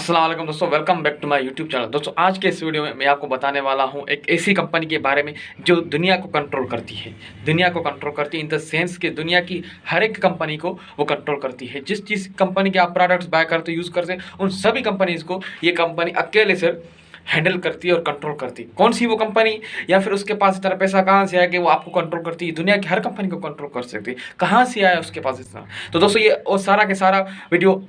अस्सलाम वालेकुम दोस्तों, welcome back to my YouTube channel. दोस्तों आज के इस वीडियो में मैं आपको बताने वाला हूं एक ऐसी कंपनी के बारे में जो दुनिया को कंट्रोल करती है। दुनिया को कंट्रोल करती है इन द सेंस कि दुनिया की हर एक कंपनी को वो कंट्रोल करती है। जिस जिस कंपनी के आप प्रोडक्ट्स बाय करते यूज़ करते उन सभी कंपनीज़ को ये कंपनी अकेले से हैंडल करती है और कंट्रोल करती है। कौन सी वो कंपनी या फिर उसके पास इतना पैसा कहाँ से आया कि वो आपको कंट्रोल करती है। दुनिया की हर कंपनी को कंट्रोल कर सकती है। कहाँ से आया उसके पास इतना। तो दोस्तों ये और सारा के सारा वीडियो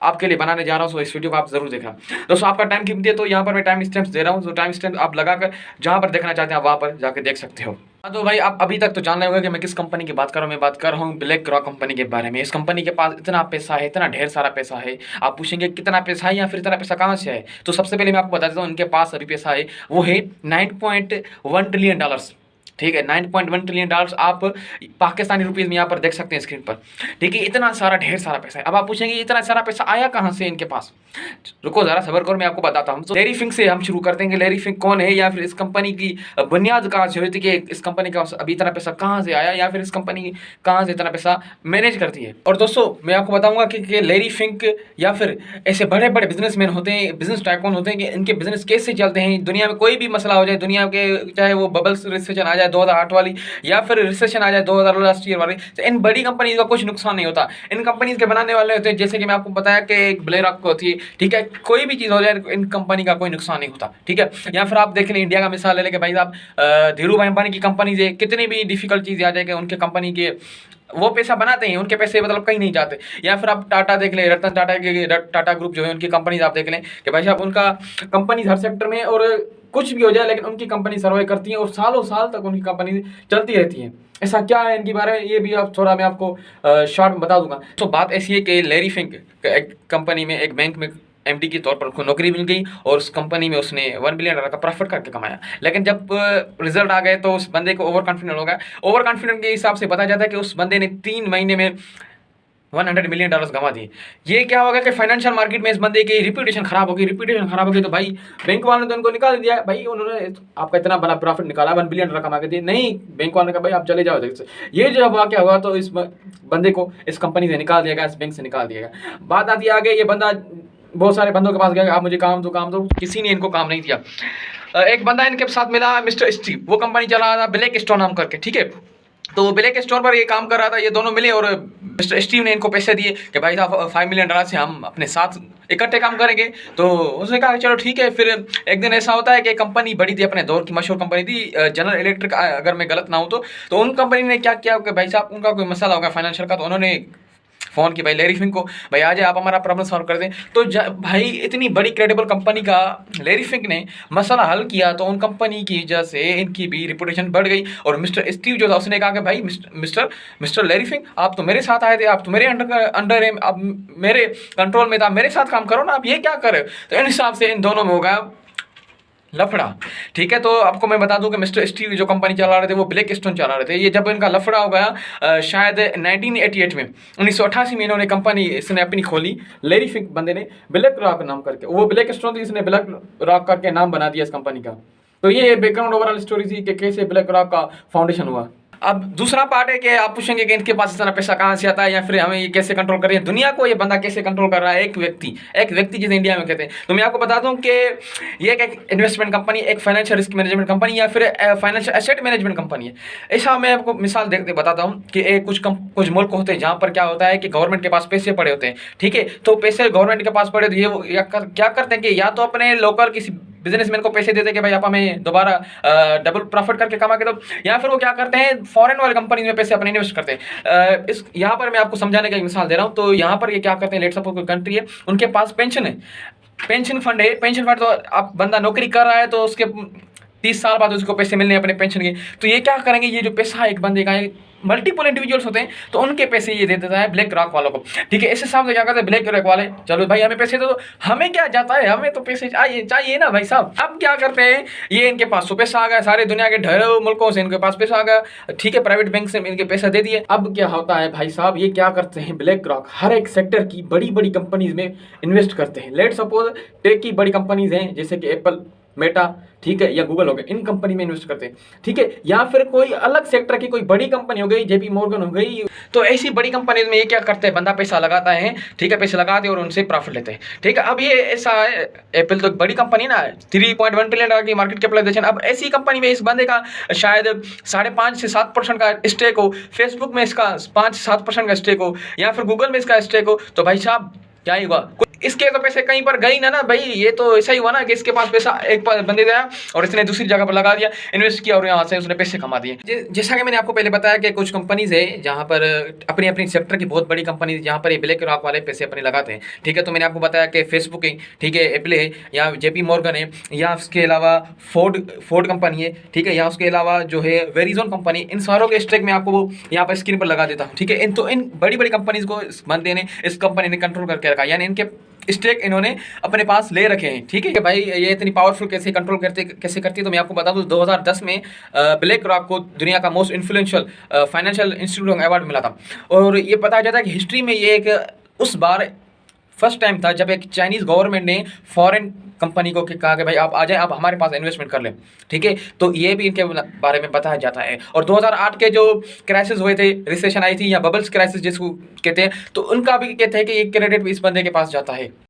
आपके लिए बनाने जा रहा हूँ, सो इस वीडियो को आप जरूर देखना। दोस्तों आपका टाइम कीमती है तो यहाँ पर मैं टाइम स्टैम्प्स दे रहा हूँ, तो टाइम स्टैम्प आप लगाकर जहाँ पर देखना चाहते हैं आप वहाँ पर जाकर देख सकते हो। हाँ तो भाई आप अभी तक तो जान रहे होंगे कि मैं किस कंपनी की बात कर रहा हूँ। मैं बात कर रहा हूँ ब्लैक रॉक कंपनी के बारे में। इस कंपनी के पास इतना पैसा है, इतना ढेर सारा पैसा है। आप पूछेंगे कितना पैसा है या फिर इतना पैसा कहाँ से है, तो सबसे पहले मैं आपको बता देता हूँ इनके पास अभी पैसा है वो है $9.1 ट्रिलियन। ठीक है, $9.1 ट्रिलियन आप पाकिस्तानी रुपीज़ में यहाँ पर देख सकते हैं स्क्रीन पर। ठीक है, इतना सारा ढेर सारा पैसा है। अब आप पूछेंगे इतना सारा पैसा आया कहाँ से इनके पास। रुको ज़रा सबर करो, मैं आपको बताता हूँ। तो लैरी फिंक से हम शुरू करते हैं कि लैरी फिंक कौन है या फिर इस कंपनी की बुनियाद कहाँ से हुई थी कि इस कंपनी का अभी इतना पैसा कहाँ से आया या फिर इस कंपनी कहाँ से इतना पैसा मैनेज करती है। और दोस्तों मैं आपको बताऊँगा कि लैरी फिंक या फिर ऐसे बड़े बड़े बिजनेसमैन होते हैं, बिजनेस टाइकून होते हैं कि इनके बिजनेस कैसे चलते हैं। दुनिया में कोई भी मसला हो जाए, दुनिया के चाहे वो बबल्स रिसेशन आ जाए 2008 वाली या फिर रिसेशन आ जाए 2000 लास्ट ईयर वाली, तो इन बड़ी कंपनीज का कुछ नुकसान नहीं होता। इन कंपनीज के बनाने वाले होते हैं, जैसे कि मैं आपको बताया कि एक ब्लैक रॉक को थी। ठीक है, कोई भी चीज़ हो जाए इन कंपनी का कोई नुकसान नहीं होता। ठीक है, या फिर आप देख लें इंडिया का मिसाल ले लें कि भाई साहब धीरू भाई अंबानी की कंपनी से कितनी भी डिफिकल्ट चीज़ आ जाए कि उनके कंपनी के वो पैसा बनाते हैं, उनके पैसे मतलब कहीं नहीं जाते। या फिर आप टाटा देख लें, रतन टाटा के टाटा ग्रुप जो है उनकी कंपनीज आप देख लें कि भाई साहब उनका कंपनी हर सेक्टर में और कुछ भी हो जाए लेकिन उनकी कंपनी सर्वाइव करती है और सालों साल तक उनकी कंपनी चलती रहती है। ऐसा क्या है इनके बारे में ये भी आप थोड़ा मैं आपको शॉर्ट में बता दूंगा। तो बात ऐसी है कि लैरी फिंक एक कंपनी में एक बैंक में एमडी के तौर पर उसको नौकरी मिल गई और उस कंपनी में उसने $1 बिलियन का प्रॉफिट करके कमाया। लेकिन जब रिजल्ट आ गए तो उस बंदे को ओवर कॉन्फिडेंट हो गया। ओवर कॉन्फिडेंट के हिसाब से बताया जाता है कि उस बंदे ने 3 महीने में $100 मिलियन गंवा दिए। ये क्या होगा कि फाइनेंशियल मार्केट में इस बंदे की रिप्यूटेशन खराब होगी। रिप्यूटेशन खराब होगी तो भाई बैंक वालों ने तो उनको निकाल दिया। भाई उन्होंने आपका इतना बड़ा प्रॉफिट निकाला, $1 बिलियन कमा के दिए। नहीं, बैंक वालों ने कहा भाई आप चले जाओ। ये जो वाक़या हुआ तो इस बंदे को इस कंपनी से निकाल दिया गया, इस बैंक से निकाल दिया गया। बात आती है आगे, ये बंदा बहुत सारे बंदों के पास गया, आप मुझे काम दो, किसी ने इनको काम नहीं दिया। एक बंदा इनके साथ मिला, मिस्टर स्टीव, वो कंपनी चला रहा था ब्लैक स्टोन नाम करके। ठीक है, तो ब्लैक स्टोन पर ये काम कर रहा था। ये दोनों मिले और मिस्टर स्टीव ने इनको पैसे दिए कि भाई साहब $5 मिलियन से हम अपने साथ इकट्ठे काम करेंगे। तो उसने कहा चलो ठीक है। फिर एक दिन ऐसा होता है कि कंपनी बड़ी थी, अपने दौर की मशहूर कंपनी थी जनरल इलेक्ट्रिक, अगर मैं गलत ना हूँ तो उन कंपनी ने क्या किया कि भाई साहब उनका कोई मसला होगा फाइनेंशियल का, तो उन्होंने फ़ोन की भाई लैरी फिंक को, भाई आ जाए आप हमारा प्रॉब्लम सॉल्व कर दें। तो भाई इतनी बड़ी क्रेडिबल कंपनी का लैरी फिंक ने मसला हल किया तो उन कंपनी की वजह से इनकी भी रिपुटेशन बढ़ गई। और मिस्टर स्टीव जो था उसने कहा कि भाई मिस्टर लैरी फिंक आप तो मेरे साथ आए थे, आप तो मेरे अंडर है, आप मेरे कंट्रोल में था, मेरे साथ काम करो ना, आप ये क्या कर रहे हो। तो इन हिसाब से इन दोनों में होगा लफड़ा। ठीक है, तो आपको मैं बता दूं कि मिस्टर स्टीव जो कंपनी चला रहे थे वो ब्लैक स्टोन चला रहे थे। ये जब इनका लफड़ा हो गया शायद 1988 में, 1988 में इन्होंने कंपनी इसने अपनी खोली, लैरी फिंक बंदे ने ब्लैक रॉक नाम करके। वो ब्लैक स्टोन थी, इसने ब्लैक रॉक करके नाम बना दिया इस कंपनी का। तो ये बैकग्राउंड ओवरऑल स्टोरी थी कि कैसे ब्लैक रॉक का फाउंडेशन हुआ। अब दूसरा पार्ट है कि आप पूछेंगे कि इनके पास इतना पैसा कहाँ से आता है या फिर हमें ये कैसे कंट्रोल कर रहे हैं, दुनिया को ये बंदा कैसे कंट्रोल कर रहा है। एक व्यक्ति जिसे इंडिया में कहते हैं। तो मैं आपको बता दूं कि ये एक इन्वेस्टमेंट कंपनी, एक फाइनेंशियल रिस्क मैनेजमेंट कंपनी या फिर फाइनेंशियल एसेट मैनेजमेंट कंपनी है। ऐसा मैं आपको मिसाल देखते बताता हूँ कि कुछ मुल्क होते हैं जहाँ पर क्या होता है कि गवर्नमेंट के पास पैसे पड़े होते हैं। ठीक है, तो पैसे गवर्नमेंट के पास पड़े तो ये क्या करते हैं कि या तो अपने लोकल किसी बिजनेसमैन को पैसे देते हैं कि भाई आप हमें दोबारा डबल प्रॉफिट करके कमा के दो, या फिर वो क्या करते हैं फॉरेन वाली कंपनी में पैसे अपने इन्वेस्ट करते हैं। इस यहाँ पर मैं आपको समझाने का एक मिसाल दे रहा हूँ। तो यहाँ पर ये क्या करते हैं, लेट सपोज कोई कंट्री है, उनके पास पेंशन है, पेंशन फंड है। पेंशन फंड तो आप बंदा नौकरी कर रहा है तो उसके 30 साल बाद उसको पैसे मिलने अपने पेंशन के। तो ये क्या करेंगे, ये जो पैसा एक बंदे का है, मल्टीपल इंडिविजुअल्स होते हैं तो उनके पैसे ये दे देता है ब्लैक रॉक वालों को। ठीक है, इस हिसाब से क्या करते हैं ब्लैक रॉक वाले, चलो भाई हमें पैसे दे दो, हमें क्या जाता है, हमें तो पैसे चाहिए ना भाई साहब। अब क्या करते हैं, ये इनके पास तो पैसा आ गया, सारे दुनिया के ढेरों मुल्कों से इनके पास पैसा आ गया। ठीक है, प्राइवेट बैंक से इनके पैसा दे दिए। अब क्या होता है भाई साहब, ये क्या करते हैं ब्लैक रॉक हर एक सेक्टर की बड़ी बड़ी कंपनीज में इन्वेस्ट करते हैं। लेट सपोज टेक की बड़ी कंपनीज हैं जैसे कि एप्पल, मेटा, ठीक है, या गूगल हो गया, इन कंपनी में इन्वेस्ट करते हैं, ठीक है। या फिर कोई अलग सेक्टर की कोई बड़ी कंपनी हो गई, जेपी मॉर्गन हो गई, तो ऐसी बड़ी कंपनी में ये क्या करते हैं, बंदा पैसा लगाता है, ठीक है, पैसे लगाते हैं और उनसे प्रॉफिट लेते हैं, ठीक है। अब ये ऐसा है, एप्पल तो बड़ी कंपनी ना, 3.1 ट्रिलियन की मार्केट कैपिटलाइजेशन। अब ऐसी कंपनी में इस बंदे का शायद 5.5 से 7% का स्टेक हो, फेसबुक में इसका 5 से 7% का स्टेक हो, या फिर गूगल में इसका स्टेक हो, तो भाई साहब क्या ही हुआ, इसके तो पैसे कहीं पर गई ना भाई। ये तो ऐसा ही हुआ ना कि इसके पास पैसा एक बंदे दिया और इसने दूसरी जगह पर लगा दिया, इन्वेस्ट किया और यहाँ से उसने पैसे कमा दिए। जैसा कि मैंने आपको पहले बताया कि कुछ कंपनीज है जहाँ पर अपनी अपनी सेक्टर की बहुत बड़ी कंपनी जहाँ पर ये ब्लैक रॉक वाले पैसे अपने लगाते हैं, ठीक है। तो मैंने आपको बताया कि फेसबुक है, ठीक है, एप्पल है, या जेपी मॉर्गन है, या उसके अलावा फोर्ड कंपनी है, ठीक है, या उसके अलावा जो है वेरिजोन कंपनी, इन सारों के स्टेक मैं आपको यहाँ पर स्क्रीन पर लगा देता हूँ, ठीक है। इन बड़ी बड़ी कंपनीज को इस बंदे ने, इस कंपनी ने कंट्रोल करके रखा, यानी इनके स्टेक इन्होंने अपने पास ले रखे हैं, ठीक है। भाई ये इतनी पावरफुल कैसे कंट्रोल कैसे करती है, तो मैं आपको बता दूं 2010 में ब्लैक रॉक को दुनिया का most influential financial institute award मिला था। और ये बताया जाता है कि हिस्ट्री में ये एक उस बार फर्स्ट टाइम था जब एक चाइनीज़ गवर्नमेंट ने फॉरेन कंपनी को कहा कि भाई आप आ जाए, आप हमारे पास इन्वेस्टमेंट कर लें, ठीक है। तो ये भी इनके बारे में बताया जाता है। और 2008 के जो क्राइसिस हुए थे, रिसेशन आई थी या बबल्स क्राइसिस जिसको कहते हैं, तो उनका भी कहते हैं कि ये क्रेडिट भी इस बंदे के पास जाता है।